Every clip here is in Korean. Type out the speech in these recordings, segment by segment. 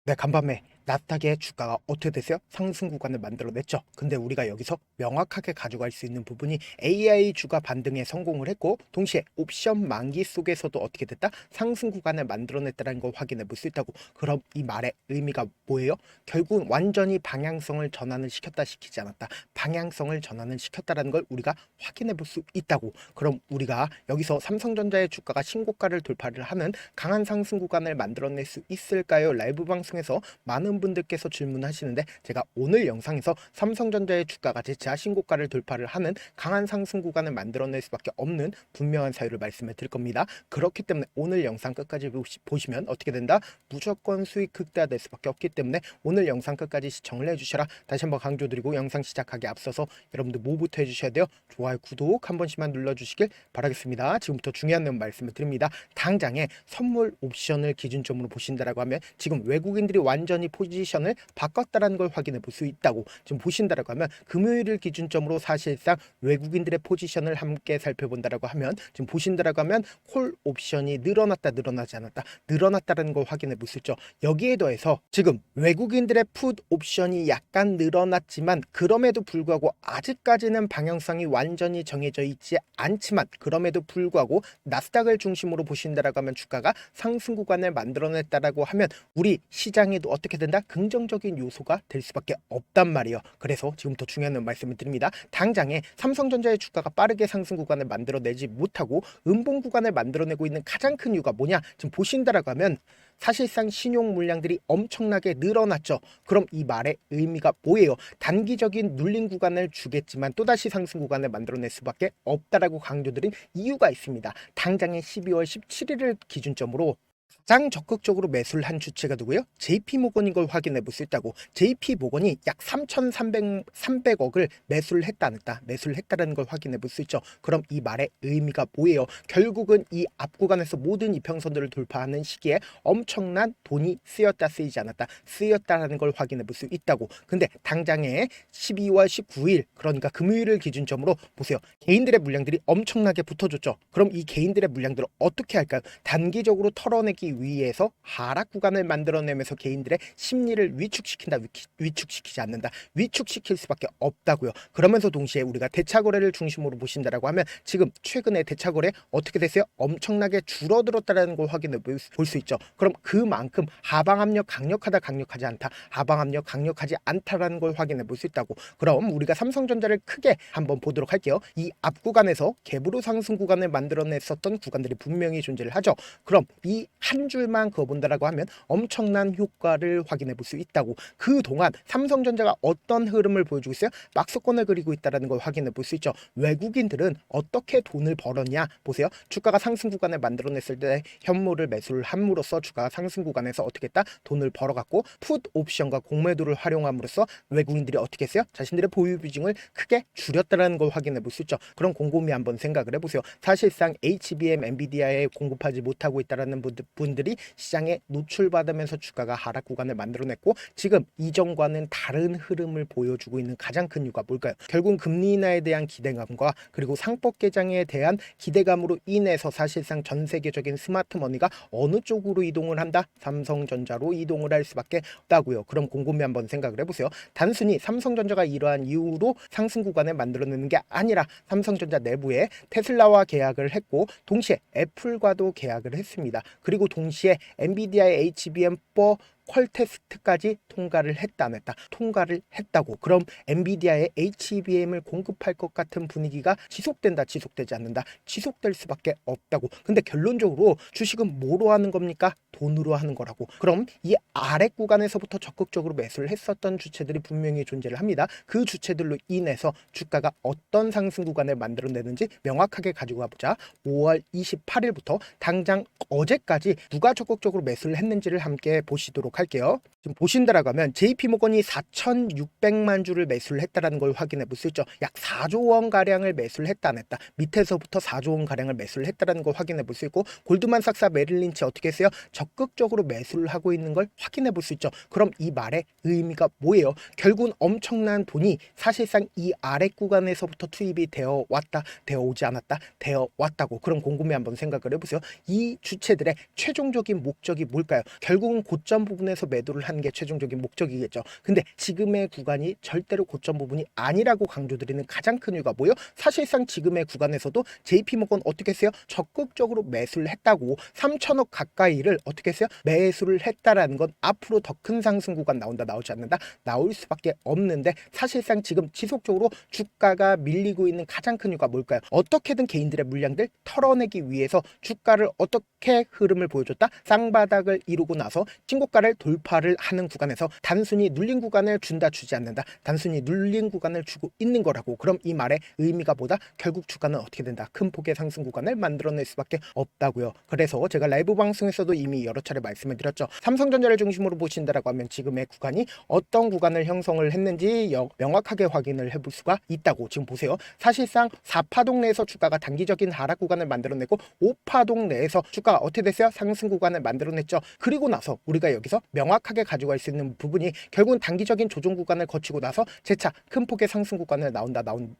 네, 간밤에 나스닥의 주가가 어떻게 됐어요? 상승 구간을 만들어냈죠. 근데 우리가 여기서 명확하게 가져갈 수 있는 부분이 AI 주가 반등에 성공을 했고, 동시에 옵션 만기 속에서도 어떻게 됐다? 상승 구간을 만들어냈다는 걸 확인해 볼 수 있다고. 그럼 이 말의 의미가 뭐예요? 결국 완전히 방향성을 전환을 시켰다, 시키지 않았다. 방향성을 전환을 시켰다라는 걸 우리가 확인해 볼 수 있다고. 그럼 우리가 여기서 삼성전자의 주가가 신고가를 돌파를 하는 강한 상승 구간을 만들어낼 수 있을까요? 라이브 방송에서 많은 분들께서 질문하시는데, 제가 오늘 영상에서 삼성전자의 주가가 재차 신고가를 돌파를 하는 강한 상승 구간을 만들어낼 수밖에 없는 분명한 사유를 말씀을 드릴 겁니다. 그렇기 때문에 오늘 영상 끝까지 보시면 어떻게 된다? 무조건 수익 극대화될 수밖에 없기 때문에 오늘 영상 끝까지 시청을 해주셔라. 다시 한번 강조드리고, 영상 시작하기 앞서서 여러분들 뭐부터 해주셔야 돼요? 좋아요, 구독 한 번씩만 눌러주시길 바라겠습니다. 지금부터 중요한 내용 말씀을 드립니다. 당장에 선물 옵션을 기준점으로 보신다라고 하면 지금 외국인들이 완전히 포지션을 바꿨다라는 걸 확인해 볼 수 있다고. 지금 보신다라고 하면 금요일을 기준점으로 사실상 외국인들의 포지션을 함께 살펴본다라고 하면, 지금 보신다라고 하면 콜 옵션이 늘어나지 않았다, 늘어났다는 걸 확인해 볼 수 있죠. 여기에 더해서 지금 외국인들의 풋 옵션이 약간 늘어났지만, 그럼에도 불구하고 아직까지는 방향성이 완전히 정해져 있지 않지만, 그럼에도 불구하고 나스닥을 중심으로 보신다라고 하면 주가가 상승 구간을 만들어냈다라고 하면 우리 시장에도 어떻게 된다? 긍정적인 요소가 될 수밖에 없단 말이에요. 그래서 지금부터 중요한 말씀을 드립니다. 당장에 삼성전자의 주가가 빠르게 상승 구간을 만들어내지 못하고 음봉 구간을 만들어내고 있는 가장 큰 이유가 뭐냐? 지금 보신다라고 하면 사실상 신용 물량들이 엄청나게 늘어났죠. 그럼 이 말의 의미가 뭐예요? 단기적인 눌린 구간을 주겠지만 또다시 상승 구간을 만들어낼 수밖에 없다라고 강조드린 이유가 있습니다. 당장의 12월 17일을 기준점으로 가장 적극적으로 매수를 한 주체가 누구예요? JP모건인 걸 확인해 볼 수 있다고. JP모건이 약 3,300억을 매수를 했다 안 했다, 매수를 했다는 걸 확인해 볼 수 있죠. 그럼 이 말의 의미가 뭐예요? 결국은 이 앞 구간에서 모든 이평선들을 돌파하는 시기에 엄청난 돈이 쓰였다, 쓰이지 않았다, 쓰였다라는 걸 확인해 볼 수 있다고. 근데 당장에 12월 19일, 그러니까 금요일을 기준점으로 보세요. 개인들의 물량들이 엄청나게 붙어줬죠. 그럼 이 개인들의 물량들을 어떻게 할까요? 단기적으로 털어내기 위해서 하락 구간을 만들어내면서 개인들의 심리를 위축시킨다, 위축시키지 않는다, 위축시킬 수밖에 없다고요. 그러면서 동시에 우리가 대차거래를 중심으로 보신다라고 하면 지금 최근에 대차거래 어떻게 됐어요? 엄청나게 줄어들었다는 걸 확인해 볼 수 있죠. 그럼 그만큼 하방 압력 강력하다, 강력하지 않다, 하방 압력 강력하지 않다라는 걸 확인해 볼 수 있다고. 그럼 우리가 삼성전자를 크게 한번 보도록 할게요. 이 앞 구간에서 갭으로 상승 구간을 만들어냈었던 구간들이 분명히 존재를 하죠. 그럼 이 한 줄만 그어본다라고 하면 엄청난 효과를 확인해 볼 수 있다고. 그동안 삼성전자가 어떤 흐름을 보여주고 있어요? 박스권을 그리고 있다는 걸 확인해 볼 수 있죠. 외국인들은 어떻게 돈을 벌었냐 보세요. 주가가 상승 구간을 만들어냈을 때 현물을 매수를 함으로써 주가가 상승 구간에서 어떻게 했다? 돈을 벌어갔고, 풋 옵션과 공매도를 활용함으로써 외국인들이 어떻게 했어요? 자신들의 보유 비중을 크게 줄였다는 걸 확인해 볼 수 있죠. 그럼 곰곰이 한번 생각을 해보세요. 사실상 HBM, 엔비디아에 공급하지 못하고 있다는 분들이 시장에 노출받으면서 주가가 하락 구간을 만들어냈고, 지금 이전과는 다른 흐름을 보여주고 있는 가장 큰 이유가 뭘까요? 결국은 금리 인하에 대한 기대감과 그리고 상법 개정에 대한 기대감으로 인해서 사실상 전 세계적인 스마트머니가 어느 쪽으로 이동을 한다? 삼성전자로 이동을 할 수밖에 없다고요. 그럼 곰곰이 한번 생각을 해보세요. 단순히 삼성전자가 이러한 이유로 상승 구간을 만들어내는 게 아니라 삼성전자 내부에 테슬라와 계약을 했고, 동시에 애플과도 계약을 했습니다. 그리고 동시에 엔비디아의 HBM4 퀄 테스트까지 통과를 했다 안 했다? 통과를 했다고. 그럼 엔비디아의 HBM을 공급할 것 같은 분위기가 지속된다, 지속되지 않는다? 지속될 수밖에 없다고. 근데 결론적으로 주식은 뭐로 하는 겁니까? 돈으로 하는 거라고. 그럼 이 아래 구간에서부터 적극적으로 매수를 했었던 주체들이 분명히 존재를 합니다. 그 주체들로 인해서 주가가 어떤 상승 구간을 만들어내는지 명확하게 가지고 가보자. 5월 28일부터 당장 어제까지 누가 적극적으로 매수를 했는지를 함께 보시도록 할게요. 지금 보신다라고 하면 JP모건이 4,600만 주를 매수를 했다라는 걸 확인해 볼 수 있죠. 약 4조 원 가량을 매수를 했다 안 했다? 밑에서부터 4조 원 가량을 매수를 했다라는 걸 확인해 볼 수 있고, 골드만삭스와 메릴린치 어떻게 했어요? 적극적으로 매수를 하고 있는 걸 확인해 볼 수 있죠. 그럼 이 말의 의미가 뭐예요? 결국은 엄청난 돈이 사실상 이 아래 구간에서부터 투입이 되어 왔다, 되어 오지 않았다, 되어 왔다고. 그럼 곰곰이 한번 생각을 해보세요. 이 주체들의 최종적인 목적이 뭘까요? 결국은 고점 부분 부분에서 매도를 하는 게 최종적인 목적이겠죠. 근데 지금의 구간이 절대로 고점 부분이 아니라고 강조드리는 가장 큰 이유가 뭐예요? 사실상 지금의 구간에서도 JP모건 어떻게 했어요? 적극적으로 매수를 했다고 3천억 가까이를 어떻게 했어요? 매수를 했다라는 건 앞으로 더 큰 상승 구간 나온다 나오지 않는다 나올 수밖에 없는데 사실상 지금 지속적으로 주가가 밀리고 있는 가장 큰 이유가 뭘까요? 어떻게든 개인들의 물량들 털어내기 위해서 주가를 어떻게 흐름을 보여줬다? 쌍바닥을 이루고 나서 신고가를 돌파를 하는 구간에서 단순히 눌린 구간을 준다 주지 않는다. 단순히 눌린 구간을 주고 있는 거라고. 그럼 이 말의 의미가 뭐다? 결국 주가는 어떻게 된다? 큰 폭의 상승 구간을 만들어낼 수밖에 없다고요. 그래서 제가 라이브 방송에서도 이미 여러 차례 말씀을 드렸죠. 삼성전자를 중심으로 보신다라고 하면 지금의 구간이 어떤 구간을 형성을 했는지 명확하게 확인을 해볼 수가 있다고. 지금 보세요. 사실상 4파동 내에서 주가가 단기적인 하락 구간을 만들어내고 5파동 내에서 주가가 어떻게 됐어요? 상승 구간을 만들어냈죠. 그리고 나서 우리가 여기서 명확하게 가져갈 수 있는 부분이 결국은 단기적인 조정 구간을 거치고 나서 재차 큰 폭의 상승 구간을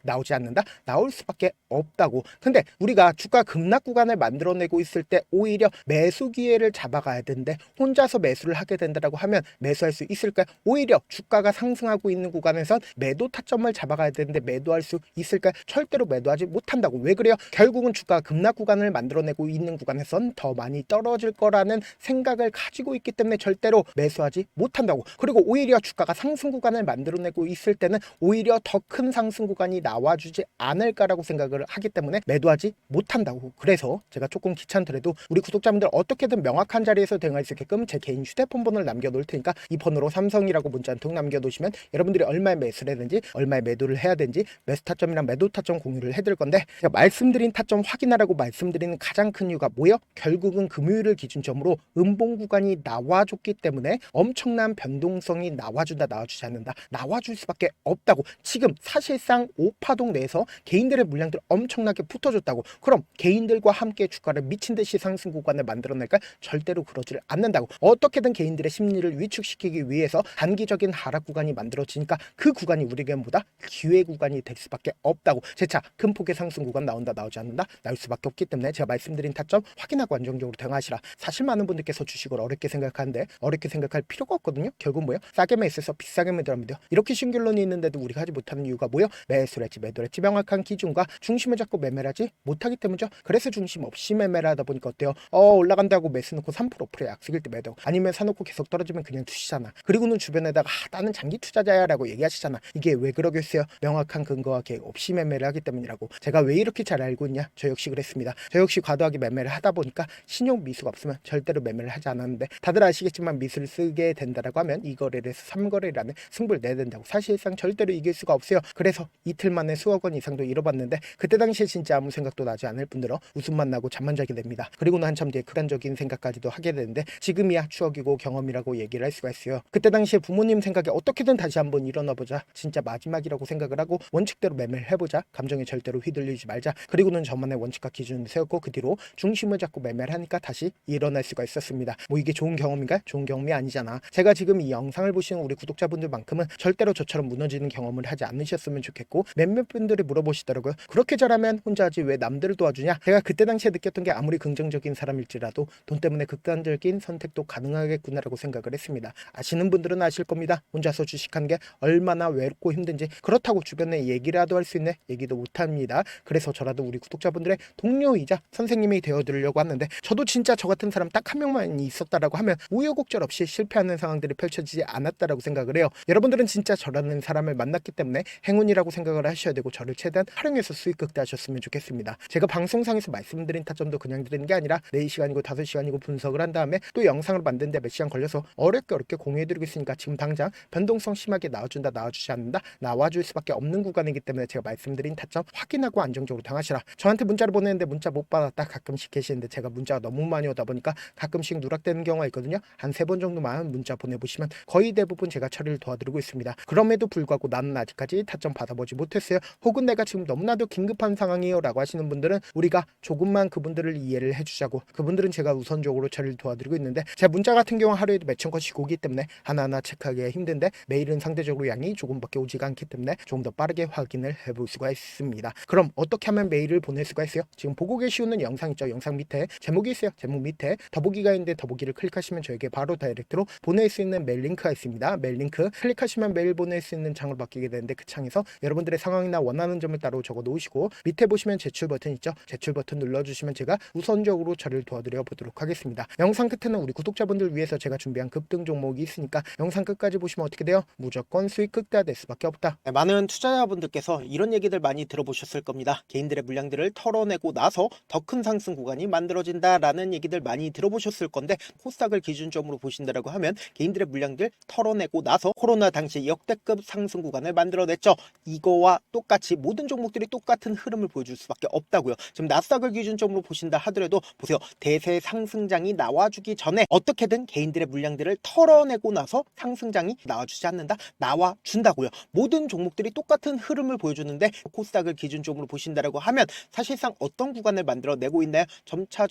나오지 않는다? 나올 수밖에 없다고. 근데 우리가 주가 급락 구간을 만들어내고 있을 때 오히려 매수 기회를 잡아가야 되는데 혼자서 매수를 하게 된다고 하면 매수할 수 있을까요? 오히려 주가가 상승하고 있는 구간에선 매도 타점을 잡아가야 되는데 매도할 수 있을까요? 절대로 매도하지 못한다고. 왜 그래요? 결국은 주가 급락 구간을 만들어내고 있는 구간에선 더 많이 떨어질 거라는 생각을 가지고 있기 때문에 절대로 매수하지 못한다고. 그리고 오히려 주가가 상승 구간을 만들어내고 있을 때는 오히려 더 큰 상승 구간이 나와주지 않을까라고 생각을 하기 때문에 매도하지 못한다고. 그래서 제가 조금 귀찮더라도 우리 구독자분들 어떻게든 명확한 자리에서 대응할 수 있게끔 제 개인 휴대폰 번호를 남겨놓을 테니까 이 번호로 삼성이라고 문자 한 통 남겨놓으시면 여러분들이 얼마에 매수를 해야 되는지 얼마에 매도를 해야 되는지 매수 타점이랑 매도 타점 공유를 해드릴 건데 제가 말씀드린 타점 확인하라고 말씀드리는 가장 큰 이유가 뭐예요? 결국은 금요일을 기준점으로 음봉 구간이 나와줬기 때문에 엄청난 변동성이 나와준다 나와주지 않는다 나와줄 수밖에 없다고. 지금 사실상 5파동 내에서 개인들의 물량들 엄청나게 붙어줬다고. 그럼 개인들과 함께 주가를 미친 듯이 상승 구간을 만들어낼까? 절대로 그러지를 않는다고. 어떻게든 개인들의 심리를 위축시키기 위해서 단기적인 하락 구간이 만들어지니까 그 구간이 우리에게 뭐다? 기회 구간이 될 수밖에 없다고. 재차 큰 폭의 상승 구간 나온다 나오지 않는다 나올 수밖에 없기 때문에 제가 말씀드린 타점 확인하고 안정적으로 대응하시라. 사실 많은 분들께서 주식을 어렵게 생각하는데 어렵게 생각할 필요가 없거든요. 결국 뭐예요? 싸게 매수해서 비싸게 매도하면 돼요. 이렇게 신결론이 있는데도 우리가 하지 못하는 이유가 뭐예요? 매수를 했지 매도를 했지 명확한 기준과 중심을 잡고 매매를 하지 못하기 때문이죠. 그래서 중심 없이 매매를 하다 보니까 어때요? 올라간다고 매수 놓고 3% 프로 약속일 때 매도, 아니면 사놓고 계속 떨어지면 그냥 두시잖아. 그리고는 주변에다가 나는 장기 투자자야 라고 얘기하시잖아. 이게 왜 그러겠어요? 명확한 근거와 계획 없이 매매를 하기 때문이라고. 제가 왜 이렇게 잘 알고 있냐? 저 역시 그랬습니다. 저 역시 과도하게 매매를 하다 보니까 신용 미수가 없으면 절대로 매매를 하지 않았는데 다들 아시겠지만 미수를 쓰게 된다라고 하면 이 거래를 해서 3거래라는 승부를 내야 된다고. 사실상 절대로 이길 수가 없어요. 그래서 이틀 만에 수억 원 이상도 잃어봤는데 그때 당시에 진짜 아무 생각도 나지 않을 뿐더러 웃음만 나고 잠만 자게 됩니다. 그리고는 한참 뒤에 극단적인 생각까지도 하게 되는데 지금이야 추억이고 경험이라고 얘기를 할 수가 있어요. 그때 당시에 부모님 생각에 어떻게든 다시 한번 일어나보자, 진짜 마지막이라고 생각을 하고 원칙대로 매매를 해보자, 감정에 절대로 휘둘리지 말자, 그리고는 저만의 원칙과 기준을 세웠고 그 뒤로 중심을 잡고 매매를 하니까 다시 일어날 수가 있었습니다. 뭐 이게 좋은 경험인가? 좋은 경험이 아니잖아. 제가 지금 이 영상을 보시는 우리 구독자분들만큼은 절대로 저처럼 무너지는 경험을 하지 않으셨으면 좋겠고, 몇몇 분들이 물어보시더라고요. 그렇게 잘하면 혼자 하지 왜 남들을 도와주냐? 제가 그때 당시에 느꼈던 게 아무리 긍정적인 사람일지라도 돈 때문에 극단적인 선택도 가능하겠구나라고 생각을 했습니다. 아시는 분들은 아실 겁니다. 혼자서 주식하는 게 얼마나 외롭고 힘든지. 그렇다고 주변에 얘기라도 할 수 있는 얘기도 못합니다. 그래서 저라도 우리 구독자분들의 동료이자 선생님이 되어드리려고 하는데, 저도 진짜 저 같은 사람 딱 한 명만 있었다라고 하면 우여곡절 없이 실패하는 상황들이 펼쳐지지 않았다라고 생각을 해요. 여러분들은 진짜 저라는 사람을 만났기 때문에 행운이라고 생각을 하셔야 되고, 저를 최대한 활용해서 수익 극대하셨으면 좋겠습니다. 제가 방송상에서 말씀드린 타점도 그냥 드리는 게 아니라 4시간이고 5시간이고 분석을 한 다음에 또 영상을 만드는데 몇 시간 걸려서 어렵게 공유해드리고 있으니까 지금 당장 변동성 심하게 나와준다 나와주지 않는다 나와줄 수밖에 없는 구간이기 때문에 제가 말씀드린 타점 확인하고 안정적으로 당하시라. 저한테 문자를 보내는데 문자 못 받았다 가끔씩 계시는데 제가 문자가 너무 많이 오다 보니까 가끔씩 누락되는 경우가 있거든요. 한 3번 정도만 문자 보내보시면 거의 대부분 제가 처리를 도와드리고 있습니다. 그럼에도 불구하고 나는 아직까지 타점 받아보지 못했어요. 혹은 내가 지금 너무나도 긴급한 상황이에요 라고 하시는 분들은 우리가 조금만 그분들을 이해를 해주자고, 그분들은 제가 우선적으로 처리를 도와드리고 있는데, 제 문자 같은 경우 하루에도 몇천 건씩 오기 때문에 하나하나 체크하기가 힘든데 메일은 상대적으로 양이 조금밖에 오지가 않기 때문에 조금 더 빠르게 확인을 해볼 수가 있습니다. 그럼 어떻게 하면 메일을 보낼 수가 있어요? 지금 보고 계시는 영상 있죠? 영상 밑에 제목이 있어요. 제목 밑에 더보기가 있는데 더보기를 클릭하시면 저에게 바로 문자로 다이렉트로 보낼 수 있는 메일 링크가 있습니다. 메일 링크 클릭하시면 메일 보낼 수 있는 창으로 바뀌게 되는데 그 창에서 여러분들의 상황이나 원하는 점을 따로 적어 놓으시고 밑에 보시면 제출 버튼 있죠? 제출 버튼 눌러주시면 제가 우선적으로 처리를 도와드려 보도록 하겠습니다. 영상 끝에는 우리 구독자분들 위해서 제가 준비한 급등 종목이 있으니까 영상 끝까지 보시면 어떻게 돼요? 무조건 수익 극대화될 수밖에 없다. 네, 많은 투자자분들께서 이런 얘기들 많이 들어보셨을 겁니다. 개인들의 물량들을 털어내고 나서 더 큰 상승 구간이 만들어진다라는 얘기들 많이 들어보셨을 건데 코스닥을 기준점으로 보신다라고 하면 개인들의 물량들 털어내고 나서 코로나 당시 역대급 상승 구간을 만들어냈죠. 이거와 똑같이 모든 종목들이 똑같은 흐름을 보여줄 수밖에 없다고요. 지금 나스닥을 기준점으로 보신다 하더라도 보세요. 대세 상승장이 나와주기 전에 어떻게든 개인들의 물량들을 털어내고 나서 상승장이 나와주지 않는다? 나와준다고요. 모든 종목들이 똑같은 흐름을 보여주는데 코스닥을 기준점으로 보신다라고 하면 사실상 어떤 구간을 만들어내고 있나요? 점차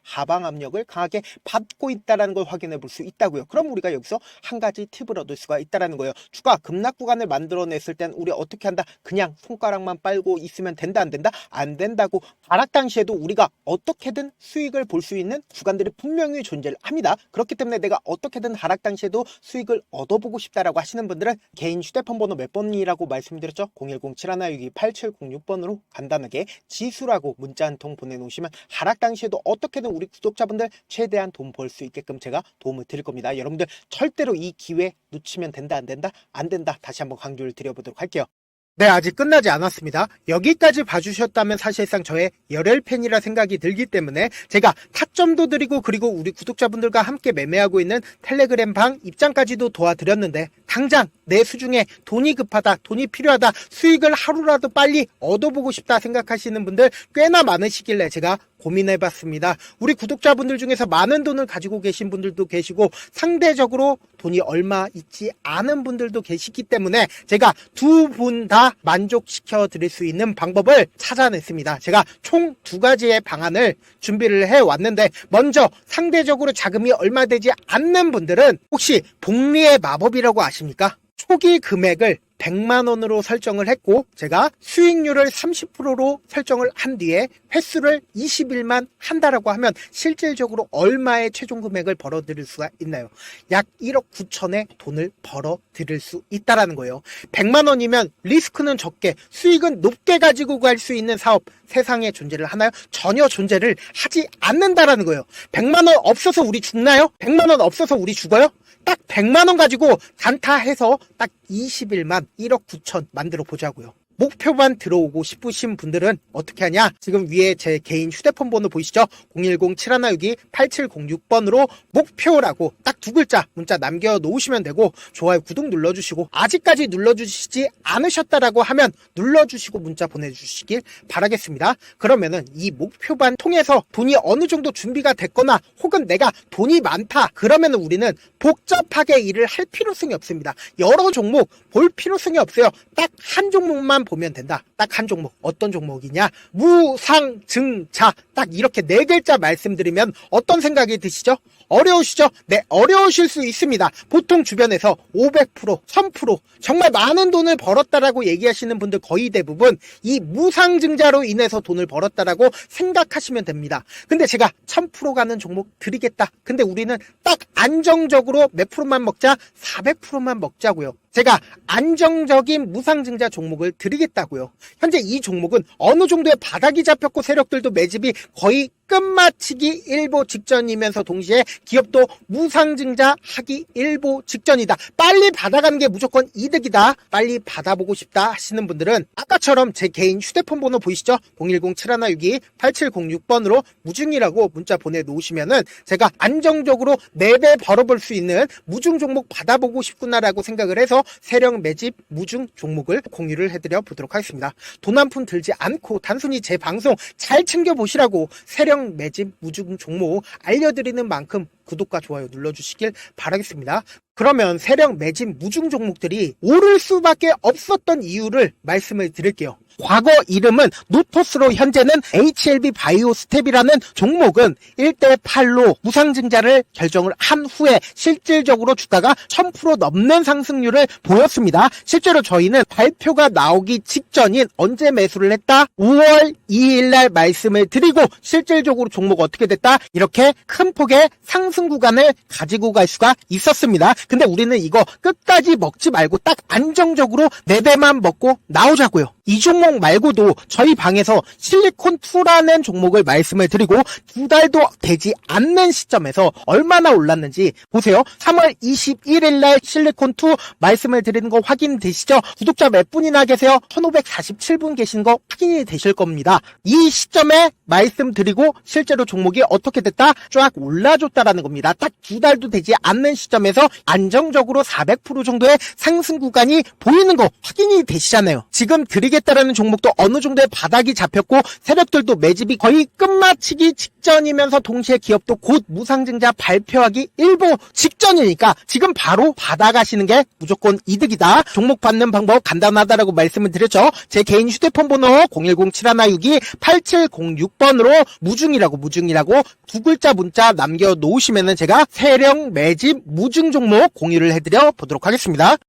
하방 압력을 강하게 받고 있다는 걸 확인해 볼 수 있다고요. 그럼 우리가 여기서 한 가지 팁을 얻을 수가 있다는 거예요. 주가 급락 구간을 만들어냈을 땐 우리 어떻게 한다? 그냥 손가락만 빨고 있으면 된다 안 된다? 안 된다고. 하락 당시에도 우리가 어떻게든 수익을 볼 수 있는 구간들이 분명히 존재를 합니다. 그렇기 때문에 내가 어떻게든 하락 당시에도 수익을 얻어보고 싶다라고 하시는 분들은 개인 휴대폰 번호 몇 번이라고 말씀드렸죠? 010-7162-8706번으로 간단하게 지수라고 문자 한 통 보내놓으시면 하락 당시에도 어떻게든 우리 구독자분들 최대한 돈 벌 수 있게끔 제가 도움을 드릴 겁니다. 여러분들 절대로 이 기회 놓치면 된다 안 된다? 안 된다. 다시 한번 강조를 드려보도록 할게요. 네, 아직 끝나지 않았습니다. 여기까지 봐주셨다면 사실상 저의 열혈 팬이라 생각이 들기 때문에 제가 타점도 드리고 그리고 우리 구독자분들과 함께 매매하고 있는 텔레그램 방 입장까지도 도와드렸는데 당장 내 수중에 돈이 급하다, 돈이 필요하다, 수익을 하루라도 빨리 얻어보고 싶다 생각하시는 분들 꽤나 많으시길래 제가 고민해봤습니다. 우리 구독자분들 중에서 많은 돈을 가지고 계신 분들도 계시고 상대적으로 돈이 얼마 있지 않은 분들도 계시기 때문에 제가 두 분 다 만족시켜 드릴 수 있는 방법을 찾아냈습니다. 제가 총 두 가지의 방안을 준비를 해왔는데 먼저 상대적으로 자금이 얼마 되지 않는 분들은 혹시 복리의 마법이라고 아십니까? 초기 금액을 100만원으로 설정을 했고 제가 수익률을 30%로 설정을 한 뒤에 횟수를 20일만 한다라고 하면 실질적으로 얼마의 최종 금액을 벌어들일 수가 있나요? 약 1억 9천의 돈을 벌어들일 수 있다라는 거예요. 100만원이면 리스크는 적게 수익은 높게 가지고 갈 수 있는 사업 세상에 존재를 하나요? 전혀 존재를 하지 않는다라는 거예요. 100만원 없어서 우리 죽나요? 100만원 없어서 우리 죽어요? 딱 100만원 가지고 단타해서 딱 20일만 1억 9천 만들어 보자고요. 목표만 들어오고 싶으신 분들은 어떻게 하냐? 지금 위에 제 개인 휴대폰 번호 보이시죠? 010-7162-8706번으로 목표라고 딱 두 글자 문자 남겨놓으시면 되고 좋아요, 구독 눌러주시고 아직까지 눌러주시지 않으셨다라고 하면 눌러주시고 문자 보내주시길 바라겠습니다. 그러면은 이 목표반 통해서 돈이 어느 정도 준비가 됐거나 혹은 내가 돈이 많다 그러면은 우리는 복잡하게 일을 할 필요성이 없습니다. 여러 종목 볼 필요성이 없어요. 딱 한 종목만 보면 된다. 딱 한 종목. 어떤 종목이냐? 무상증자. 딱 이렇게 네 글자 말씀드리면 어떤 생각이 드시죠? 어려우시죠? 네, 어려우실 수 있습니다. 보통 주변에서 500%, 1000% 정말 많은 돈을 벌었다라고 얘기하시는 분들 거의 대부분 이 무상증자로 인해서 돈을 벌었다라고 생각하시면 됩니다. 근데 제가 1000% 가는 종목 드리겠다. 근데 우리는 딱 안정적으로 몇 프로만 먹자? 400%만 먹자고요. 제가 안정적인 무상증자 종목을 드리겠다고요. 현재 이 종목은 어느 정도의 바닥이 잡혔고 세력들도 매집이 거의 끝마치기 일보 직전이면서 동시에 기업도 무상증자 하기 일보 직전이다. 빨리 받아가는 게 무조건 이득이다. 빨리 받아보고 싶다 하시는 분들은 아까처럼 제 개인 휴대폰 번호 보이시죠? 010-7162-8706번으로 무중이라고 문자 보내놓으시면은 제가 안정적으로 4배 벌어볼 수 있는 무중 종목 받아보고 싶구나라고 생각을 해서 세력 매집 무중 종목을 공유를 해드려 보도록 하겠습니다. 돈 한 푼 들지 않고 단순히 제 방송 잘 챙겨보시라고 세력 매집 무중 종목 알려드리는 만큼 구독과 좋아요 눌러주시길 바라겠습니다. 그러면 세력 매집 무중 종목들이 오를 수밖에 없었던 이유를 말씀을 드릴게요. 과거 이름은 노토스로 현재는 HLB 바이오스텝이라는 종목은 1대8로 무상증자를 결정을 한 후에 실질적으로 주가가 1000% 넘는 상승률을 보였습니다. 실제로 저희는 발표가 나오기 직전인 언제 매수를 했다? 5월 2일 날 말씀을 드리고 실질적으로 종목 어떻게 됐다? 이렇게 큰 폭의 상승 상승 구간을 가지고 갈 수가 있었습니다. 근데 우리는 이거 끝까지 먹지 말고 딱 안정적으로 4배만 먹고 나오자고요. 이 종목 말고도 저희 방에서 실리콘2라는 종목을 말씀을 드리고 2달도 되지 않는 시점에서 얼마나 올랐는지 보세요. 3월 21일 날 실리콘2 말씀을 드리는 거 확인되시죠? 구독자 몇 분이나 계세요? 1547분 계신 거 확인이 되실 겁니다. 이 시점에 말씀드리고 실제로 종목이 어떻게 됐다? 쫙 올라줬다라는 겁니다. 딱 2달도 되지 않는 시점에서 안정적으로 400% 정도의 상승 구간이 보이는 거 확인이 되시잖아요. 지금 드리겠다라는 종목도 어느 정도의 바닥이 잡혔고 세력들도 매집이 거의 끝마치기 직전이면서 동시에 기업도 곧 무상증자 발표하기 일보 직전이니까 지금 바로 받아가시는 게 무조건 이득이다. 종목 받는 방법 간단하다라고 말씀을 드렸죠. 제 개인 휴대폰 번호 010-7162-8706번으로 무중이라고 두 글자 문자 남겨놓으시면은 제가 세력 매집 무중 종목 공유를 해드려 보도록 하겠습니다.